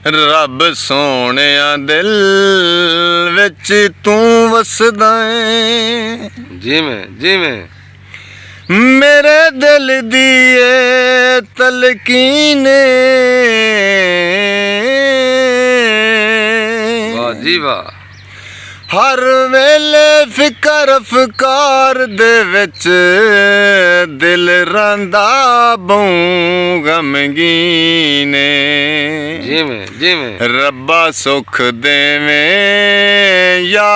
रब सोहणिया दिल विच तू वसदा है। जिवें मेरे दिल दी ए तलकीने, वाह जी वाह। हर वेले फिकर अफकार दे विच दिल रंदा बहु गमगीने। जिवें रब्बा सुख देवे या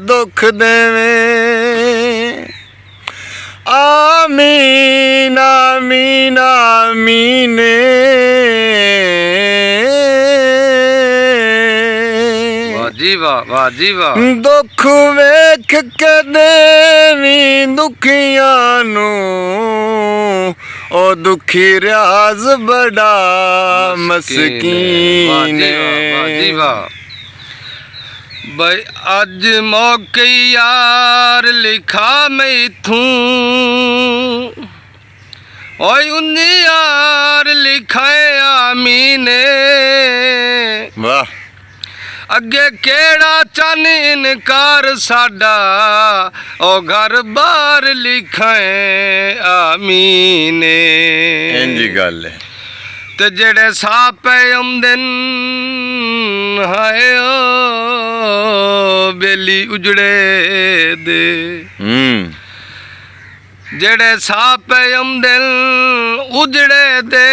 दुख देवे, आमीन आमीन आमीन। वाह जी वाह। दुख वेख के देवी दुखियां नू, ओ दुखी रियाज बड़ा मस्कीन। भाई अज मौके यार लिखा मैथू, ओए उन्नी यार लिखाए आमीने। वाह अगे केड़ा चन इनकार साडा, ओ घर बार लिखाए आमीने। इंजी गल है। ते जेड़े सापे आउंदे हाय ओ बेली उजड़े दे, जेड़े सापे आउंदे उजड़े दे,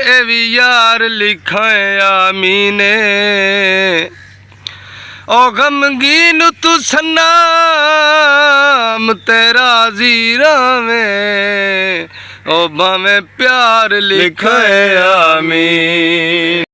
ए भी यार लिखाए आमीने। ओ गमगीन तू सनाम तेरा जीरा में, ओ भावें प्यार लिखाए आमीन।